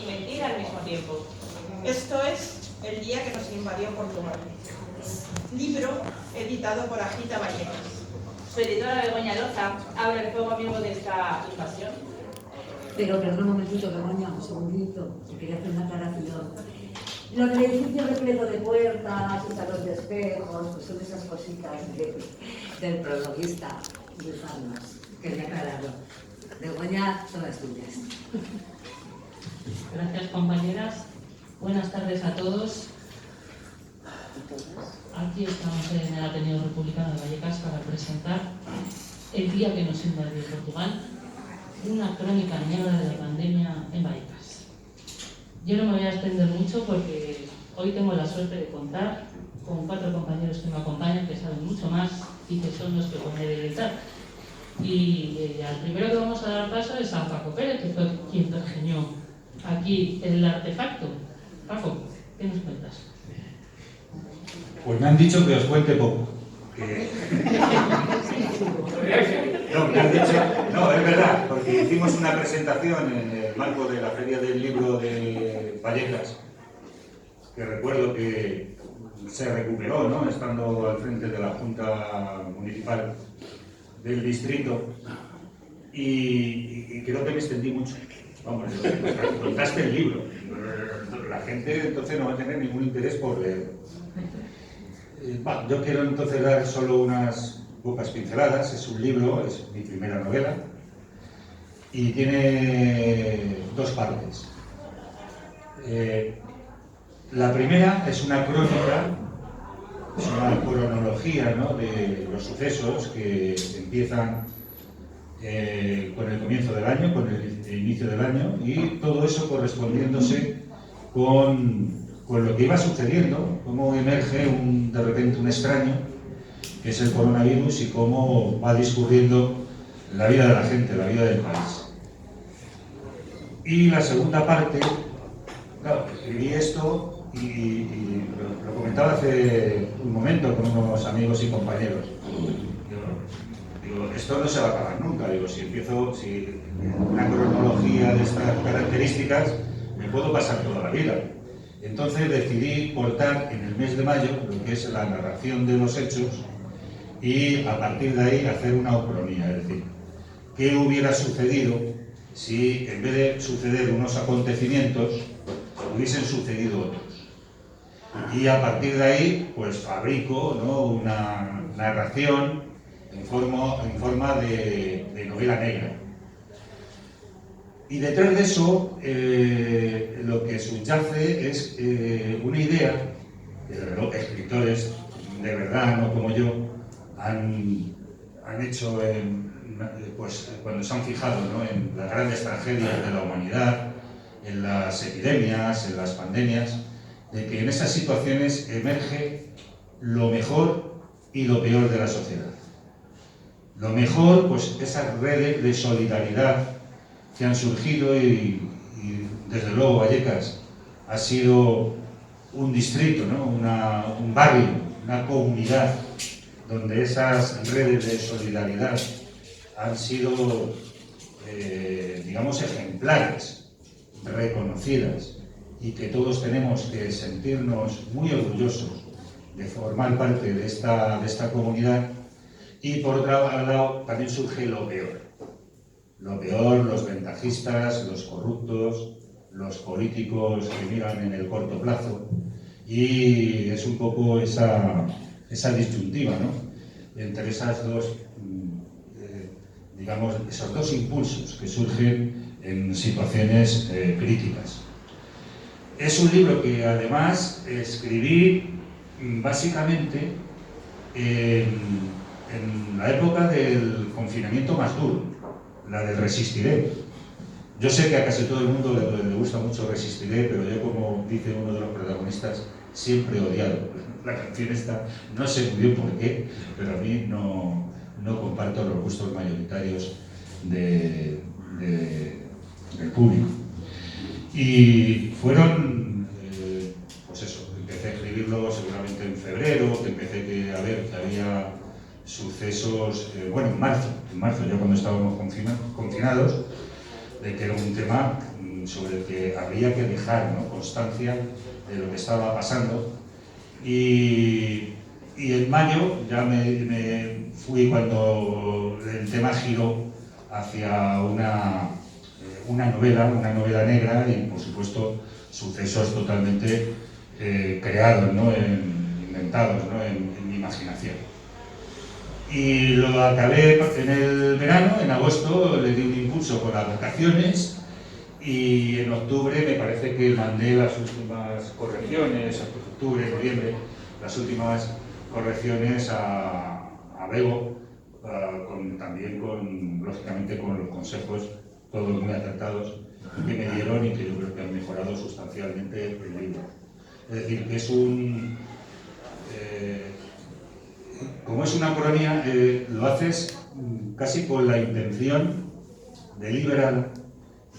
y mentira al mismo tiempo. Esto es El día que nos invadió Portugal. Libro editado por Agita Vallecas. Su editora Begoña Loza abre el fuego amigo de esta invasión. Pero perdón un momentito, Begoña, un segundito, que quería hacer una aclaración. Lo del edificio repleto de puertas y salón de espejos, pues son esas cositas del prologuista de Farmas. Quería aclararlo. Begoña, todas tuyas. Gracias, compañeras. Buenas tardes a todos. Aquí estamos en el Ateneo Republicano de Vallecas para presentar El día que nos invadió Portugal, una crónica negra de la pandemia en Vallecas. Yo no me voy a extender mucho porque hoy tengo la suerte de contar con 4 compañeros que me acompañan, que saben mucho más y que son los que pueden editar. Y al primero que vamos a dar paso es a Paco Pérez, que fue quien pergeñó aquí el artefacto. Paco, ¿qué nos cuentas? Pues me han dicho que os cuente poco. No, me han dicho... No, es verdad, porque hicimos una presentación en el marco de la Feria del Libro de Vallecas, que recuerdo que se recuperó, ¿no?, estando al frente de la Junta Municipal del distrito, y creo que me extendí mucho. Vamos, contaste el libro. La gente entonces no va a tener ningún interés por leerlo. Yo quiero entonces dar solo unas pocas pinceladas. Es un libro, es mi primera novela, y tiene 2 partes. La primera es una crónica, es una cronología, ¿no?, de los sucesos que empiezan con el comienzo del año, con el inicio del año, y todo eso correspondiéndose con lo que iba sucediendo, cómo emerge de repente un extraño, que es el coronavirus, y cómo va discurriendo la vida de la gente, la vida del país. Y la segunda parte, claro, escribí esto y lo comentaba hace un momento con unos amigos y compañeros. Digo, esto no se va a acabar nunca. Digo, si empiezo una cronología de estas características, me puedo pasar toda la vida. Entonces decidí cortar en el mes de mayo lo que es la narración de los hechos y a partir de ahí hacer una ucronía, es decir, qué hubiera sucedido si en vez de suceder unos acontecimientos hubiesen sucedido otros. Y a partir de ahí pues fabrico, ¿no?, una narración en forma de novela negra. Y detrás de eso, lo que subyace es una idea que los escritores de verdad, no como yo, han hecho pues, cuando se han fijado, ¿no?, en las grandes tragedias de la humanidad, en las epidemias, en las pandemias, de que en esas situaciones emerge lo mejor y lo peor de la sociedad. Lo mejor, pues esas redes de solidaridad que han surgido y desde luego Vallecas ha sido un distrito, ¿no?, un barrio, una comunidad donde esas redes de solidaridad han sido, digamos, ejemplares, reconocidas, y que todos tenemos que sentirnos muy orgullosos de formar parte de esta comunidad. Y por otro lado también surge lo peor, los ventajistas, los corruptos, los políticos que miran en el corto plazo, y es un poco esa disyuntiva, ¿no?, entre esas dos, digamos, esos dos impulsos que surgen en situaciones críticas. Es un libro que además escribí básicamente en la época del confinamiento más duro, la del Resistiré. Yo sé que a casi todo el mundo le gusta mucho Resistiré, pero yo, como dice uno de los protagonistas, siempre he odiado la canción esta. No sé muy bien por qué, pero a mí no comparto los gustos mayoritarios del público. Y fueron, pues eso, empecé a escribirlo seguramente en febrero, que empecé a ver que había sucesos, en marzo, ya cuando estábamos confinados, de que era un tema sobre el que habría que dejar, ¿no?, constancia de lo que estaba pasando. Y en mayo ya me fui cuando el tema giró hacia una novela negra y, por supuesto, sucesos totalmente creados, ¿no?, inventados, ¿no?, en mi imaginación. Y lo acabé en el verano, en agosto le di un impulso con las vacaciones y en octubre me parece que mandé las últimas correcciones, octubre, noviembre, las últimas correcciones a Bego, también lógicamente con los consejos, todos muy acertados, que me dieron y que yo creo que han mejorado sustancialmente el libro. Es decir, que es como es una cronía, lo haces casi con la intención deliberada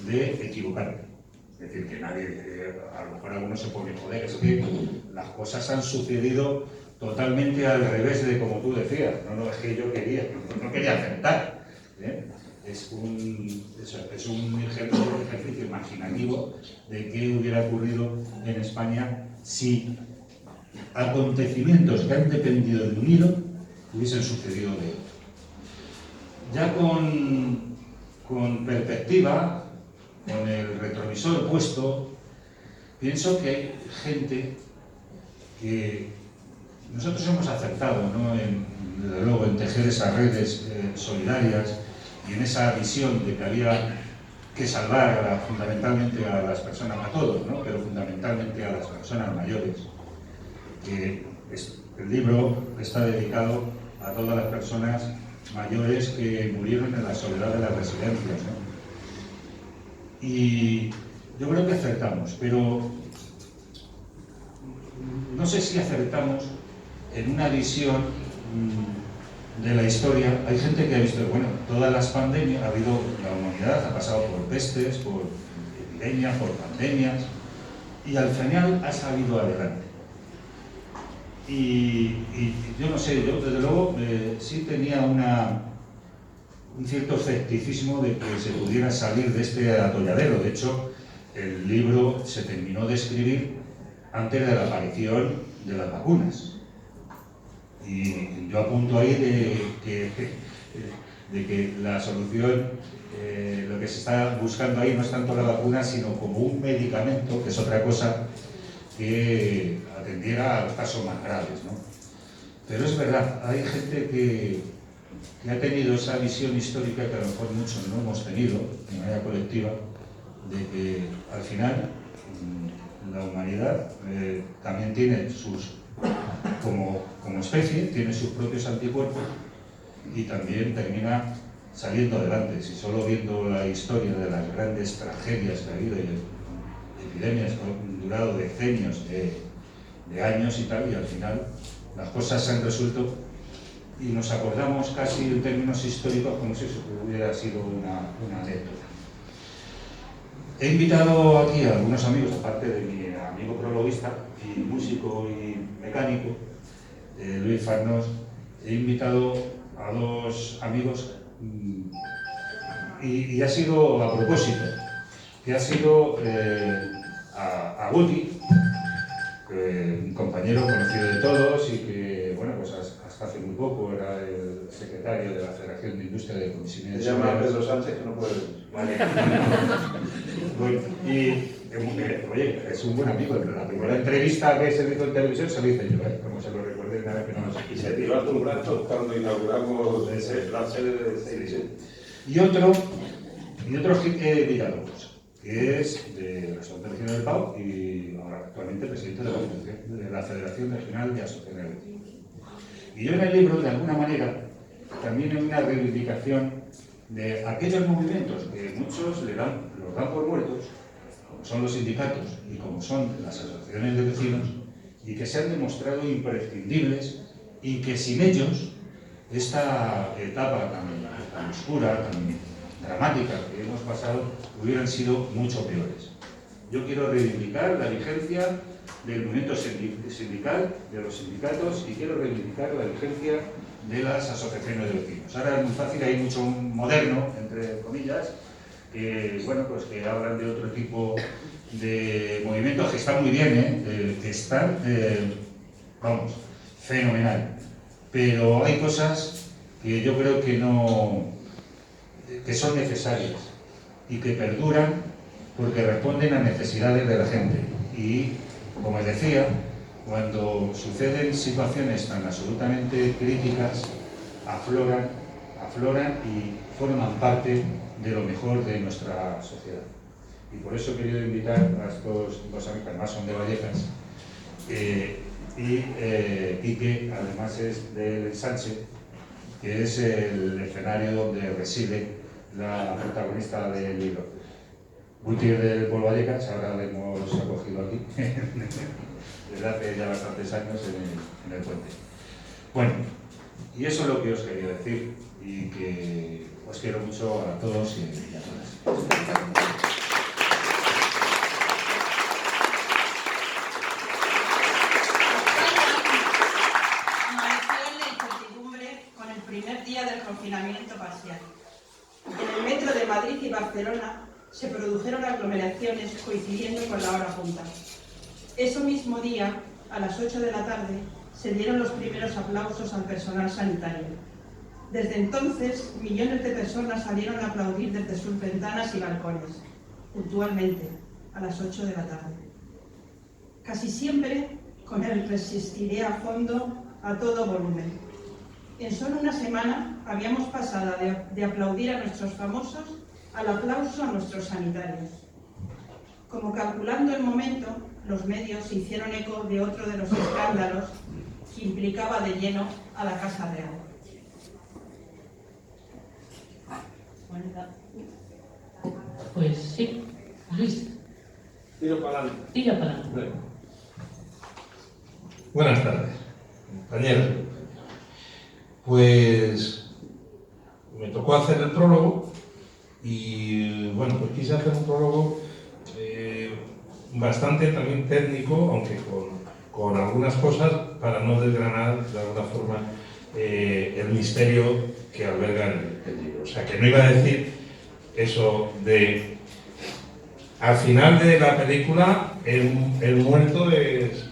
de equivocarte. Es decir, que nadie, a lo mejor algunos se pone, joder, es que las cosas han sucedido totalmente al revés de como tú decías. No, es que yo no quería acertar. Es un ejercicio imaginativo de qué hubiera ocurrido en España si acontecimientos que han dependido de un hilo hubiesen sucedido de otro. Ya con perspectiva, con el retrovisor puesto, pienso que hay gente que nosotros hemos acertado, ¿no?, desde luego en tejer esas redes solidarias y en esa visión de que había que salvar fundamentalmente a las personas, a todos, ¿no?, pero fundamentalmente a las personas mayores. Que el libro está dedicado a todas las personas mayores que murieron en la soledad de las residencias, ¿no? Y yo creo que acertamos, pero no sé si acertamos en una visión de la historia. Hay gente que ha visto, bueno, todas las pandemias, la humanidad ha pasado por pestes, por epidemias, por pandemias, y al final ha salido adelante. Y yo no sé, yo desde luego sí tenía un cierto escepticismo de que se pudiera salir de este atolladero. De hecho, el libro se terminó de escribir antes de la aparición de las vacunas. Y yo apunto ahí de que la solución, lo que se está buscando ahí no es tanto la vacuna, sino como un medicamento, que es otra cosa, que atendiera a los casos más graves, ¿no? Pero es verdad, hay gente que ha tenido esa visión histórica que a lo mejor muchos no hemos tenido de manera colectiva, de que al final la humanidad también tiene como especie, tiene sus propios anticuerpos y también termina saliendo adelante. Si solo viendo la historia de las grandes tragedias que ha habido y epidemias que han durado decenios de años y tal, y al final las cosas se han resuelto y nos acordamos casi en términos históricos como si eso hubiera sido una anécdota. He invitado aquí a algunos amigos, aparte de mi amigo prologuista y músico y mecánico, Luis Farnós. He invitado a dos amigos y ha sido a propósito, que ha sido a Guti, un compañero conocido de todos y que, bueno, pues hasta hace muy poco era el secretario de la Federación de Industria de Comisiones. Se llama Pedro Sánchez, que no puede venir. Vale. Bueno, y oye, es un buen amigo. La primera entrevista que se hizo en televisión se lo hice yo, como se lo recuerde una vez que no nos Y se tiró hasta un brazo cuando inauguramos la sede de Seis. Y otro Villalobos, que es de la Asociación Regional del Pau y ahora actualmente presidente de la Federación Regional de Asociaciones de Vecinos. Y yo en el libro, de alguna manera, también hay una reivindicación de aquellos movimientos que muchos los dan por muertos, como son los sindicatos y como son las asociaciones de vecinos, y que se han demostrado imprescindibles y que sin ellos esta etapa tan oscura, tan dramática que hemos pasado, hubieran sido mucho peores. Yo quiero reivindicar la vigencia del movimiento sindical, de los sindicatos, y quiero reivindicar la vigencia de las asociaciones de vecinos. Ahora es muy fácil, hay mucho moderno, entre comillas, que, bueno, pues que hablan de otro tipo de movimientos que están muy bien, que están, vamos, fenomenal. Pero hay cosas que yo creo que no, que son necesarias y que perduran porque responden a necesidades de la gente. Y, como os decía, cuando suceden situaciones tan absolutamente críticas, afloran y forman parte de lo mejor de nuestra sociedad. Y por eso he querido invitar a estos dos amigos, que además son de Vallecas, y que además es del Ensanche, que es el escenario donde reside la protagonista del libro. Guti es del pueblo Vallecas, ahora le hemos acogido aquí, desde hace ya bastantes años en el puente. Bueno, y eso es lo que os quería decir, y que os quiero mucho a todos y a todas. Primer día del confinamiento parcial. En el metro de Madrid y Barcelona se produjeron aglomeraciones coincidiendo con la hora punta. Ese mismo día, a las 8 de la tarde, se dieron los primeros aplausos al personal sanitario. Desde entonces, millones de personas salieron a aplaudir desde sus ventanas y balcones, puntualmente, a las 8 de la tarde. Casi siempre con el resistiré a fondo a todo volumen. En solo una semana habíamos pasado de aplaudir a nuestros famosos al aplauso a nuestros sanitarios. Como calculando el momento, los medios se hicieron eco de otro de los escándalos que implicaba de lleno a la Casa Real. Pues sí, Luis. Tiro para adelante. Tira para adelante. Buenas tardes, compañeros. Pues me tocó hacer el prólogo y bueno, pues quise hacer un prólogo bastante también técnico, aunque con algunas cosas para no desgranar de alguna forma el misterio que alberga el libro. O sea, que no iba a decir eso de al final de la película el muerto es...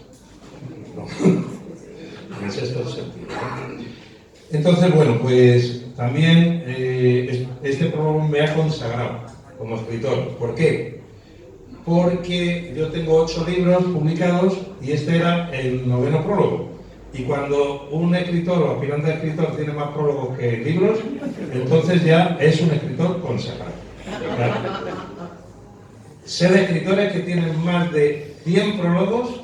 No, en ese sentido. Entonces, bueno, pues también este prólogo me ha consagrado como escritor. ¿Por qué? Porque yo tengo 8 libros publicados y este era el 9º prólogo. Y cuando un escritor o aspirante a escritor tiene más prólogos que libros, entonces ya es un escritor consagrado. Claro. Sé de escritores que tienen más de 100 prólogos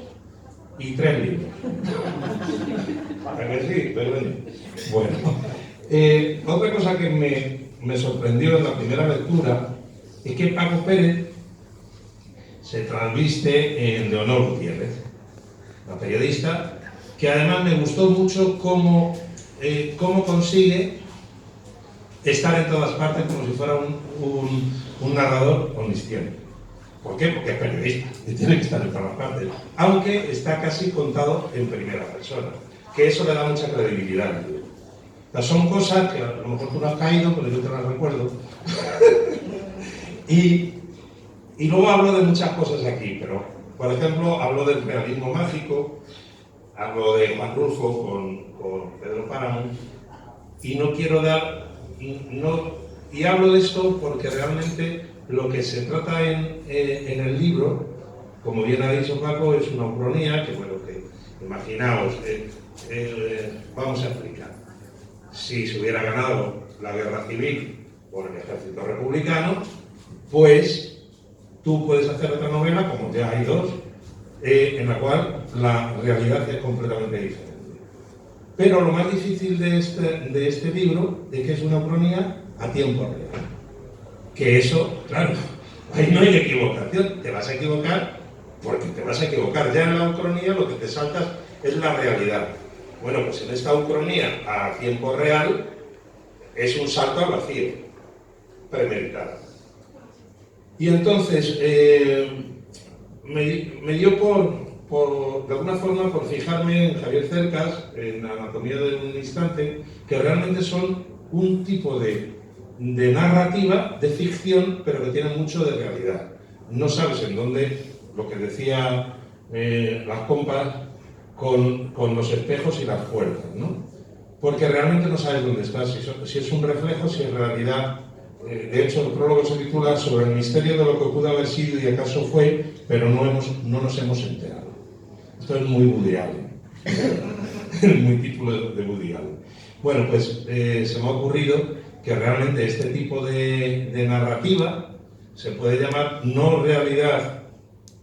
y 3 libros. ¿Para que sí? Perdón. Bueno, otra cosa que me sorprendió en la primera lectura es que Paco Pérez se transviste en Leonor Gutiérrez, la periodista, que además me gustó mucho cómo consigue estar en todas partes como si fuera un narrador omnisciente. ¿Por qué? Porque es periodista y tiene que estar en todas partes, aunque está casi contado en primera persona, que eso le da mucha credibilidad al libro. O sea, son cosas que a lo mejor tú no has caído, pero yo te las recuerdo. y luego hablo de muchas cosas aquí, pero por ejemplo hablo del realismo mágico, hablo de Juan Rulfo con Pedro Páramo, y no quiero dar... y hablo de esto porque realmente lo que se trata en el libro, como bien ha dicho Paco, es una ucronía que, bueno, que imaginaos, vamos a explicar. Si se hubiera ganado la guerra civil por el ejército republicano, pues tú puedes hacer otra novela, como ya hay 2, en la cual la realidad es completamente diferente. Pero lo más difícil de este libro es que es una ucronía a tiempo real. Que eso, claro, ahí no hay equivocación, te vas a equivocar porque te vas a equivocar. Ya en la ucronía lo que te saltas es la realidad. Bueno, pues en esta ucronía a tiempo real es un salto al vacío, premeditado. Y entonces me dio de alguna forma por fijarme en Javier Cercas, en Anatomía de un instante, que realmente son un tipo de de narrativa, de ficción, pero que tiene mucho de realidad. No sabes en dónde, lo que decía las compas, con los espejos y las puertas, ¿no? Porque realmente no sabes dónde estás, si es un reflejo, si en realidad... de hecho, el prólogo se titula sobre el misterio de lo que pudo haber sido y acaso fue, pero no nos hemos enterado. Esto es muy Woody Allen, muy título de Woody Allen. Bueno, pues se me ha ocurrido que realmente este tipo de narrativa se puede llamar no realidad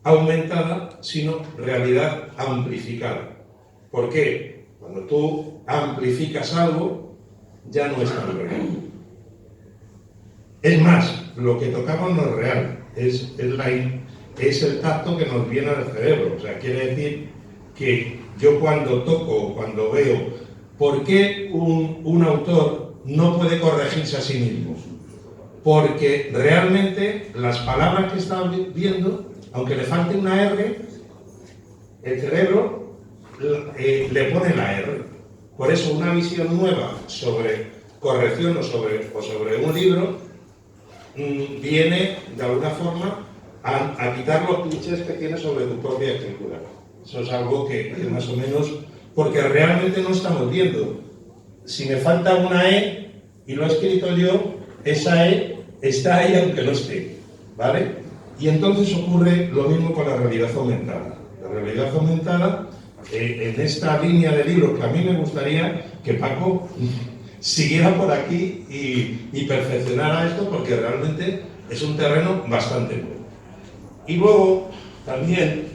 aumentada, sino realidad amplificada. ¿Por qué? Cuando tú amplificas algo, ya no es tan real. Es más, lo que tocamos no es real, es el tacto que nos viene al cerebro. O sea, quiere decir que yo cuando toco, cuando veo, ¿por qué un autor no puede corregirse a sí mismo? Porque realmente las palabras que está viendo, aunque le falte una R, el cerebro le pone la R. Por eso una visión nueva sobre corrección o sobre un libro viene de alguna forma a quitar los clichés que tienes sobre tu propia escritura. Eso es algo que más o menos, porque realmente no estamos viendo. Si me falta una E y lo he escrito yo, esa E está ahí aunque no esté, ¿vale? Y entonces ocurre lo mismo con la realidad aumentada. La realidad aumentada, en esta línea de libros que a mí me gustaría que Paco siguiera por aquí y perfeccionara esto, porque realmente es un terreno bastante nuevo. Y luego también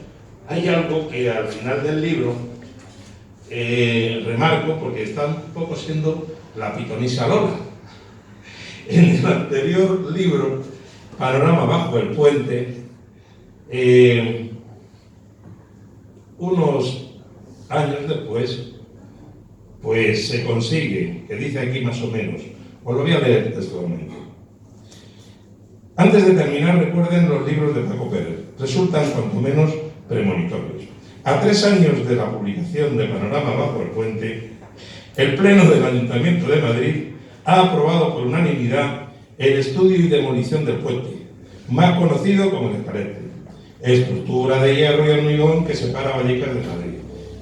hay algo que al final del libro remarco, porque está un poco siendo la pitonisa Lola. En el anterior libro, Panorama bajo el puente, unos años después, pues se consigue, que dice aquí más o menos, os lo voy a leer textualmente. Antes de terminar, recuerden los libros de Paco Pérez, resultan cuanto menos premonitorios. A 3 años de la publicación de Panorama bajo el puente, el Pleno del Ayuntamiento de Madrid ha aprobado por unanimidad el estudio y demolición del puente, más conocido como el Escalete, estructura de hierro y hormigón que separa Vallecas de Madrid,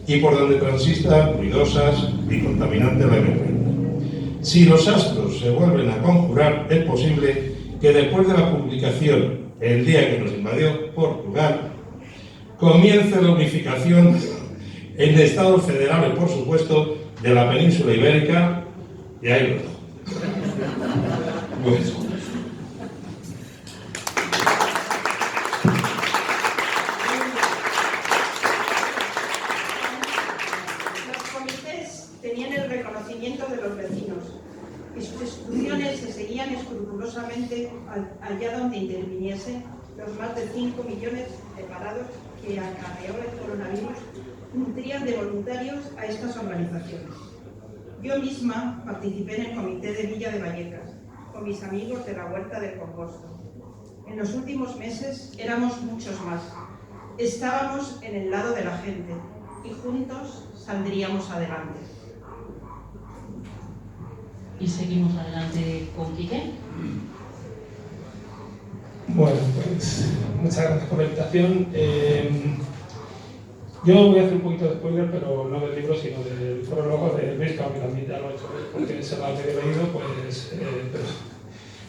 y por donde transitan ruidosas y contaminantes la M30. Si los astros se vuelven a conjurar, es posible que después de la publicación, el día que nos invadió Portugal, comience la unificación en estados federales, por supuesto, de la península ibérica, y ahí lo dejo. Bueno. Tenían el reconocimiento de los vecinos y sus instituciones se seguían escrupulosamente allá donde interviniese los más de 5 millones de parados que acarreó el coronavirus, nutrían de voluntarios a estas organizaciones. Yo misma participé en el comité de Villa de Vallecas, con mis amigos de la Huerta del Congosto. En los últimos meses éramos muchos más. Estábamos en el lado de la gente y juntos saldríamos adelante. Y seguimos adelante con Quique. Bueno, pues muchas gracias por la invitación. Yo voy a hacer un poquito de spoiler, pero no del libro, sino del prólogo de Luis, que también ya lo he hecho, porque se lo había leído, pues pero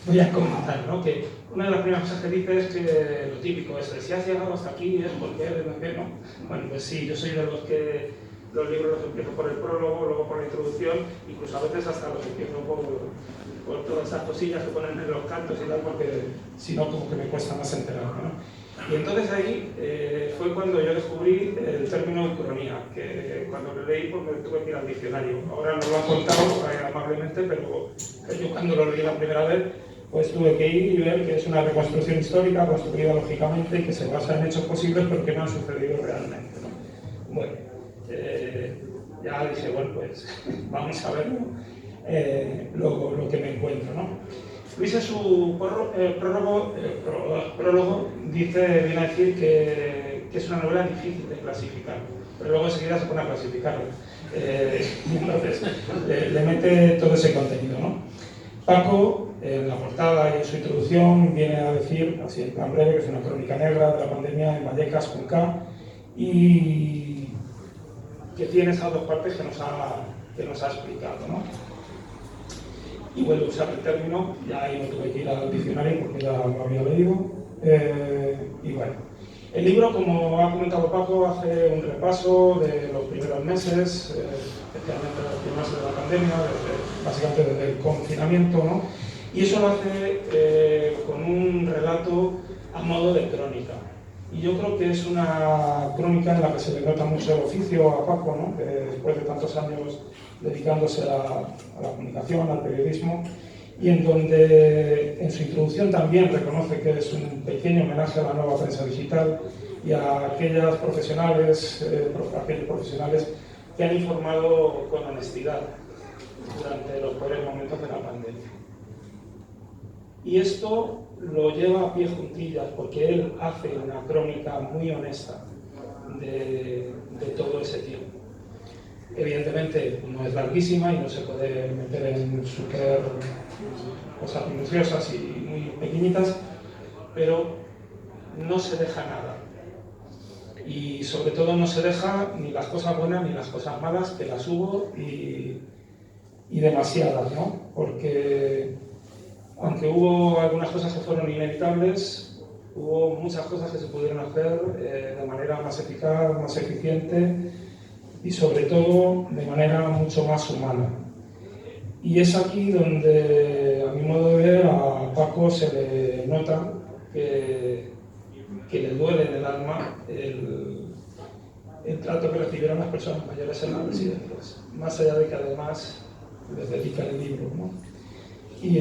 voy a comentar, ¿no? Que una de las primeras cosas que dice es que lo típico es, si has llegado hasta aquí es porque eres de qué, ¿no? Bueno, pues sí, yo soy de los que los libros los empiezo por el prólogo, luego por la introducción, incluso a veces hasta los empiezo por todas esas cosillas que ponen en los cantos y tal, porque si no, como que me cuesta más enterarme, ¿no? Y entonces ahí fue cuando yo descubrí el término ucronía, que cuando lo leí pues me tuve que ir al diccionario. Ahora no lo han contado amablemente, pero yo cuando lo leí la primera vez pues tuve que ir y ver que es una reconstrucción histórica construida lógicamente y que se basa en hechos posibles pero que no han sucedido realmente, ¿no? Bueno, ya dije, bueno, pues vamos a ver lo que me encuentro, ¿no? Luis en su prólogo viene a decir que es una novela difícil de clasificar, pero luego enseguida se pone a clasificarla. Entonces, le mete todo ese contenido, ¿no? Paco, en la portada y en su introducción, viene a decir, así en plan breve, que es una crónica negra de la pandemia en Vallecas con K, y que tiene esas dos partes que nos ha explicado, ¿no? Y vuelvo a usar el término, ya ahí no tuve que ir al diccionario porque ya lo había leído. Y bueno, el libro, como ha comentado Paco, hace un repaso de los primeros meses, especialmente de los primeros meses de la pandemia, básicamente desde el confinamiento, ¿no? Y eso lo hace con un relato a modo de crónica. Y yo creo que es una crónica en la que se le nota mucho el oficio a Paco, ¿no? Que después de tantos años dedicándose a la comunicación, al periodismo, y en donde en su introducción también reconoce que es un pequeño homenaje a la nueva prensa digital y a aquellos profesionales que han informado con honestidad durante los peores momentos de la pandemia. Y esto lo lleva a pie juntillas porque él hace una crónica muy honesta de todo ese tiempo. Evidentemente no es larguísima y no se puede meter en súper cosas minuciosas y muy pequeñitas, pero no se deja nada. Y sobre todo no se deja ni las cosas buenas ni las cosas malas, que las hubo y demasiadas, ¿no? Porque aunque hubo algunas cosas que fueron inevitables, hubo muchas cosas que se pudieron hacer de manera más eficaz, más eficiente y sobre todo de manera mucho más humana. Y es aquí donde, a mi modo de ver, a Paco se le nota que le duele en el alma el trato que recibieron las personas mayores en las residencias, más allá de que además les dedica el libro, ¿no? Y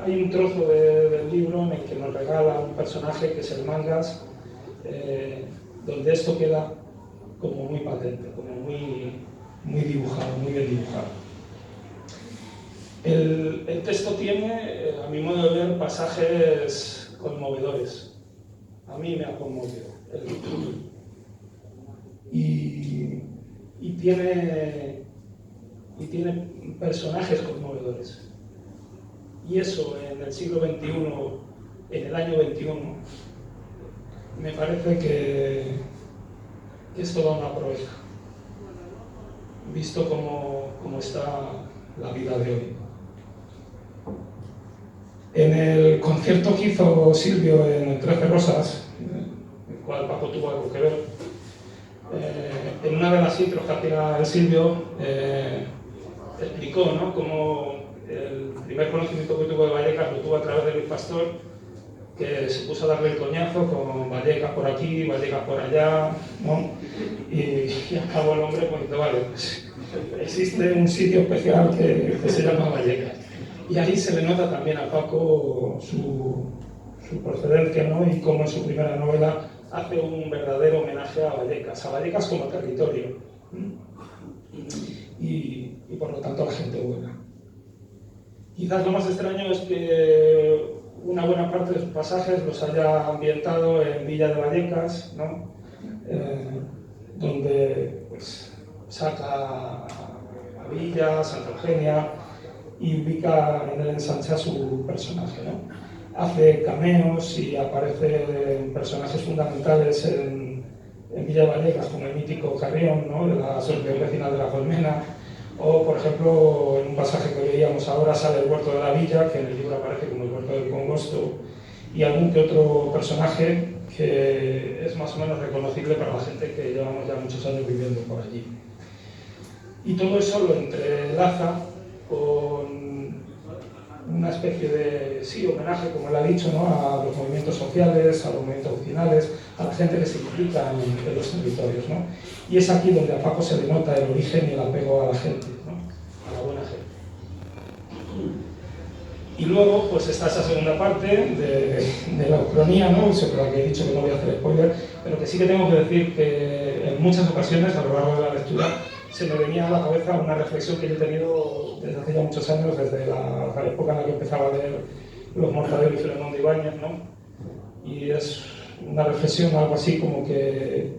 hay un trozo del libro en el que nos regala un personaje que es el Mangas, donde esto queda como muy patente, como muy dibujado, muy bien dibujado. El texto tiene, a mi modo de ver, pasajes conmovedores. A mí me ha conmovido el libro. Y tiene personajes conmovedores. Y eso en el siglo XXI, en el año 21, me parece que es toda una proeza, visto cómo está la vida de hoy. En el concierto que hizo Silvio en el 13 Rosas, el cual Paco tuvo algo que ver, en una de las intros que hacía el Silvio, explicó, ¿no?, cómo el primer conocimiento que tuvo de Vallecas lo tuvo a través de Luis Pastor, que se puso a darle el coñazo con Vallecas por aquí, Vallecas por allá, ¿no? Y acabó el hombre poniendo, vale, pues existe un sitio especial que se llama Vallecas. Y ahí se le nota también a Paco su procedencia, ¿no? Y cómo en su primera novela hace un verdadero homenaje a Vallecas como territorio. Y por lo tanto a la gente buena. Quizás lo más extraño es que una buena parte de sus pasajes los haya ambientado en Villa de Vallecas, ¿no? Donde pues, saca a Villa, Santa Eugenia y ubica en el ensanche a su personaje, ¿no? Hace cameos y aparecen personajes fundamentales en Villa de Vallecas, como el mítico Carrión, ¿no?, de la Asociación Vecinal de la Colmena, o por ejemplo en un pasaje que veíamos ahora sale el Huerto de la Villa, que en el libro aparece como el Huerto del Congosto, y algún que otro personaje que es más o menos reconocible para la gente que llevamos ya muchos años viviendo por allí. Y todo eso lo entrelaza con una especie de, sí, homenaje, como él ha dicho, ¿no?, a los movimientos sociales, a los movimientos vecinales, a la gente que se implica en los territorios, ¿no? Y es aquí donde a Paco se le nota el origen y el apego a la gente, ¿no?, a la buena gente. Y luego, pues está esa segunda parte de la ucronía, ¿no?, sobre la que he dicho que no voy a hacer spoiler, pero que sí que tengo que decir que en muchas ocasiones, a lo largo de la lectura, se me venía a la cabeza una reflexión que yo he tenido desde hace ya muchos años, desde la época en la que empezaba a leer Los Mortaderos y Filemón de Ibáñez, ¿no? Y es una reflexión algo así como que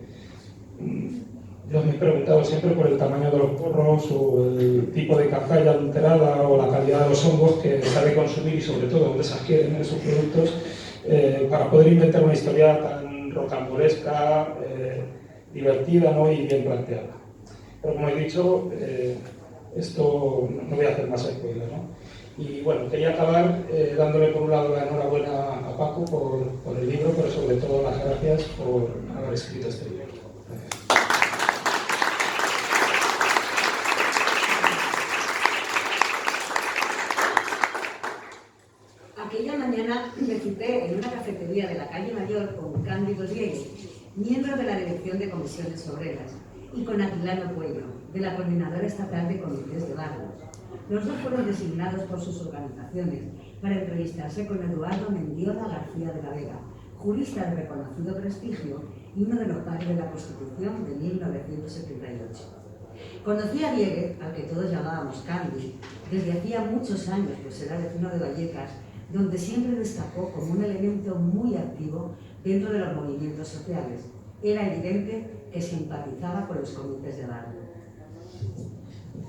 Yo me he preguntado siempre por el tamaño de los porros o el tipo de cazalla adulterada o la calidad de los hongos que se ha de consumir y sobre todo dónde se adquieren esos productos para poder inventar una historia tan rocambolesca, divertida, ¿no? Y bien planteada. Pero como he dicho, esto no voy a hacer más spoiler, ¿no? Y bueno, quería acabar dándole por un lado la enhorabuena a Paco por el libro, pero sobre todo las gracias por haber escrito este libro. Gracias. Aquella mañana me cité en una cafetería de la calle Mayor con Cándido Diego, miembro de la Dirección de Comisiones Obreras, y con Atilano Puello, de la Coordinadora Estatal de Comités de Barrios. Los dos fueron designados por sus organizaciones para entrevistarse con Eduardo Mendiola García de la Vega, jurista de reconocido prestigio y uno de los padres de la Constitución de 1978. Conocí a Dieguez, al que todos llamábamos Candy, desde hacía muchos años, pues era vecino de Vallecas, donde siempre destacó como un elemento muy activo dentro de los movimientos sociales. Era evidente que simpatizaba con los comités de barrio.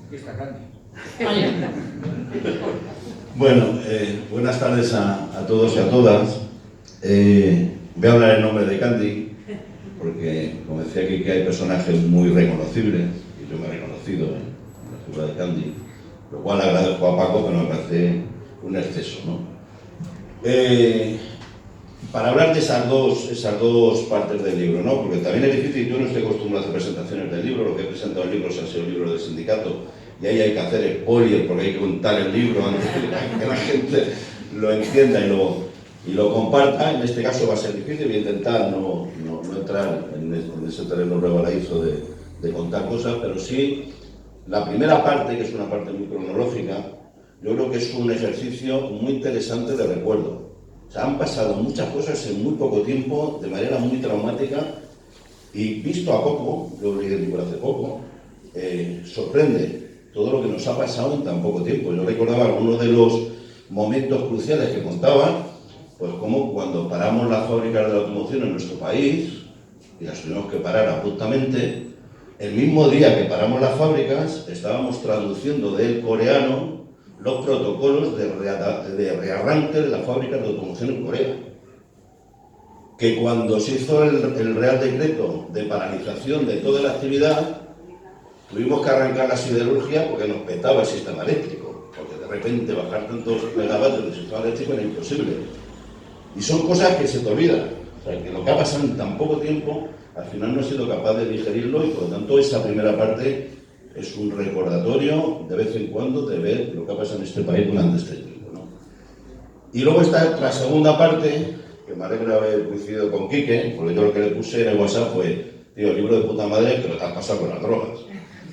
Aquí está Candy. Bueno, buenas tardes a todos y a todas. Voy a hablar en nombre de Candy, porque como decía aquí que hay personajes muy reconocibles, y yo me he reconocido en la figura de Candy, lo cual agradezco a Paco, pero me parece un exceso, ¿no? Para hablar de esas dos partes del libro, ¿no? Porque también es difícil, yo no estoy acostumbrado a hacer presentaciones del libro, lo que he presentado el libro han sido libros del sindicato, y ahí hay que hacer spoiler porque hay que contar el libro antes de que la gente lo entienda y lo comparta. En este caso va a ser difícil, voy a intentar no entrar en ese terreno resbaladizo de contar cosas, pero sí la primera parte, que es una parte muy cronológica, yo creo que es un ejercicio muy interesante de recuerdo. O sea, han pasado muchas cosas en muy poco tiempo, de manera muy traumática, y visto a poco, yo leí el libro hace poco, sorprende todo lo que nos ha pasado en tan poco tiempo. Yo recordaba algunos de los momentos cruciales que contaba, pues como cuando paramos las fábricas de la automoción en nuestro país, y las tuvimos que parar abruptamente, el mismo día que paramos las fábricas, estábamos traduciendo del coreano los protocolos de rearranque de las fábricas de automoción en Corea. Que cuando se hizo el Real Decreto de paralización de toda la actividad, tuvimos que arrancar la siderurgia porque nos petaba el sistema eléctrico, porque de repente bajar tantos megavatios del sistema eléctrico era imposible. Y son cosas que se te olvidan. O sea, que lo que ha pasado en tan poco tiempo, al final no he sido capaz de digerirlo y por lo tanto esa primera parte es un recordatorio de vez en cuando de ver lo que ha pasado en este país durante este tiempo, ¿no? Y luego está la segunda parte, que me alegra haber coincidido con Quique, porque yo lo que le puse en el WhatsApp fue, tío, libro de puta madre, pero te has pasado con las drogas.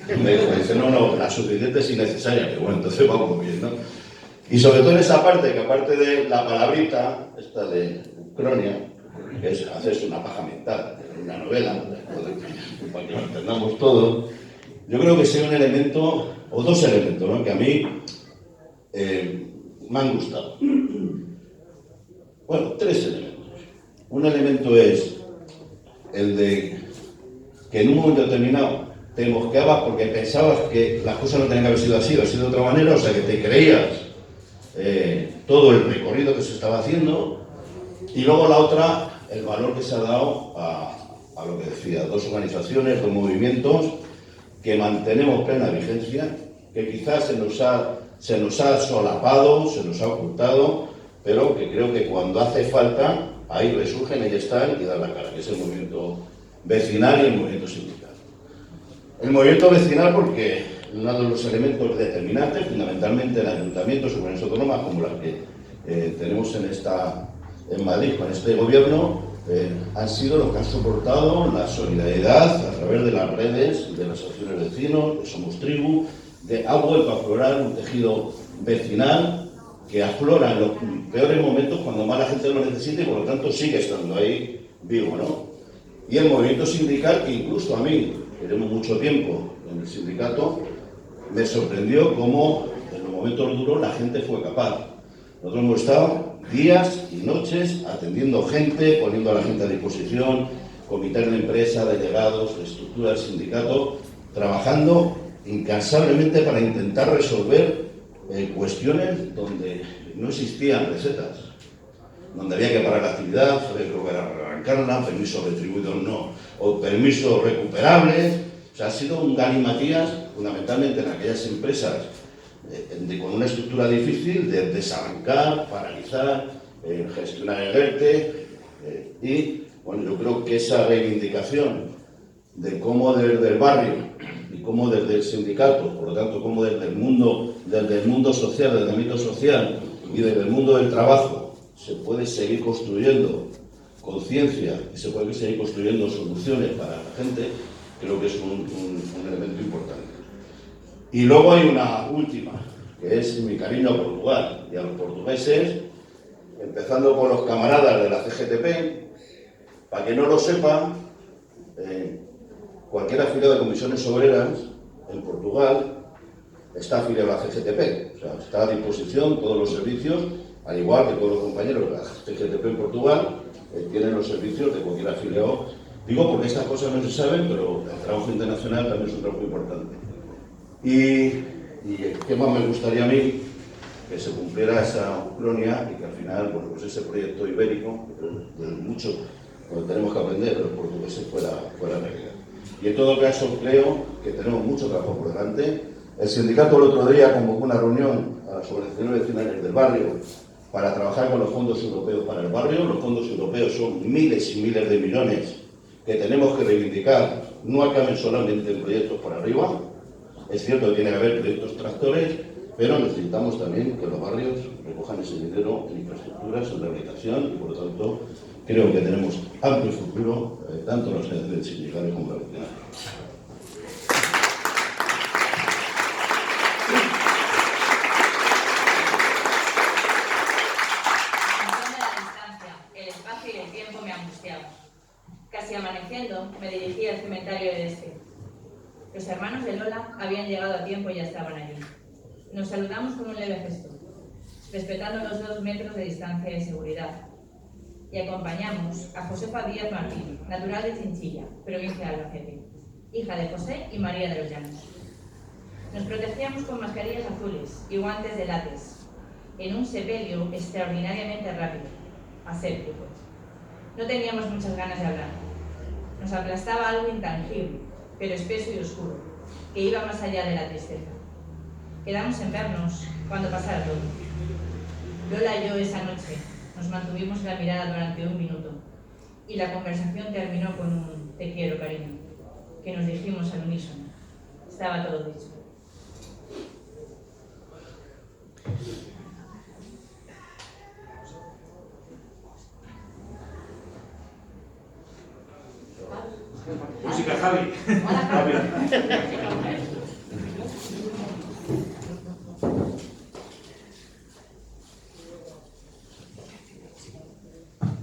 Y me dice, no, la suficiente es innecesaria, pero bueno, entonces vamos bien, ¿no? Y sobre todo en esa parte, que aparte de la palabrita, esta de Ucronia, que es hacerse una paja mental, una novela, para que lo entendamos todo, yo creo que sea un elemento, o dos elementos, ¿no?, que a mí me han gustado. Bueno, tres elementos. Un elemento es el de que en un momento determinado te mosqueabas porque pensabas que las cosas no tenían que haber sido así, o así de otra manera, o sea, que te creías todo el recorrido que se estaba haciendo, y luego la otra, el valor que se ha dado a lo que decía, dos organizaciones, dos movimientos que mantenemos plena vigencia, que quizás se nos ha solapado, se nos ha ocultado, pero que creo que cuando hace falta, ahí resurgen, ahí están y dan la cara, que es el movimiento vecinal y el movimiento sindical. El movimiento vecinal porque uno de los elementos determinantes, fundamentalmente en ayuntamientos o comunidades autónomas como las que tenemos en Madrid con este gobierno, han sido los que han soportado la solidaridad a través de las redes, de las asociaciones de vecinos, de Somos Tribu, ha vuelto a aflorar un tejido vecinal que aflora en los peores momentos cuando más la gente lo necesita y por lo tanto sigue estando ahí vivo, ¿no? Y el movimiento sindical, que incluso a mí, que llevo mucho tiempo en el sindicato, me sorprendió cómo en los momentos duros la gente fue capaz. Nosotros hemos estado días y noches atendiendo gente, poniendo a la gente a disposición, comités de empresa, delegados, la estructura del sindicato, trabajando incansablemente para intentar resolver cuestiones donde no existían recetas, donde había que parar la actividad, había que volver a arrancarla, permisos retribuidos no, o permisos recuperables. O sea, ha sido un galimatías, fundamentalmente en aquellas empresas con una estructura difícil de desarrancar, paralizar, gestionar el ERTE, y bueno, yo creo que esa reivindicación de cómo desde el barrio y cómo desde el sindicato, por lo tanto, cómo desde el mundo social, desde el ámbito social y desde el mundo del trabajo se puede seguir construyendo conciencia y se puede seguir construyendo soluciones para la gente, creo que es un elemento importante. Y luego hay una última, que es mi cariño a Portugal y a los portugueses, empezando por los camaradas de la CGTP. Para que no lo sepan, cualquier afiliado de comisiones obreras en Portugal está afiliado a la CGTP, o sea, está a disposición todos los servicios, al igual que todos los compañeros de la CGTP en Portugal tienen los servicios de cualquier afiliado. Digo porque estas cosas no se saben, pero el trabajo internacional también es un trabajo importante. Y qué más me gustaría a mí que se cumpliera esa ucronia y que al final, bueno, pues ese proyecto ibérico, de mucho tenemos que aprender de los portugueses, fuera realidad. Y en todo caso creo que tenemos mucho trabajo por delante. El sindicato el otro día convocó una reunión a las organizaciones vecinales del barrio para trabajar con los fondos europeos para el barrio. Los fondos europeos son miles y miles de millones que tenemos que reivindicar, no acaben solamente en proyectos por arriba. Es cierto que tiene que haber proyectos tractores, pero necesitamos también que los barrios recojan ese dinero en infraestructuras, en rehabilitación, y por lo tanto creo que tenemos amplio futuro, tanto en los organizaciones sindicales como en la vecinal. El espacio y el tiempo me angustiaban. Casi amaneciendo, me dirigí al cementerio de Este. Los hermanos de Lola habían llegado a tiempo y ya estaban allí. Nos saludamos con un leve gesto, respetando los 2 metros de distancia de seguridad, y acompañamos a Josefa Díaz Martín, natural de Chinchilla, provincia de Albacete, hija de José y María de los Llanos. Nos protegíamos con mascarillas azules y guantes de látex, en un sepelio extraordinariamente rápido, aséptico. No teníamos muchas ganas de hablar. Nos aplastaba algo intangible, pero espeso y oscuro, que iba más allá de la tristeza. Quedamos en vernos cuando pasara todo. Lola y yo esa noche nos mantuvimos la mirada durante 1 minuto y la conversación terminó con un "te quiero, cariño", que nos dijimos al unísono. Estaba todo dicho. Música, Javi. Hola, Javi.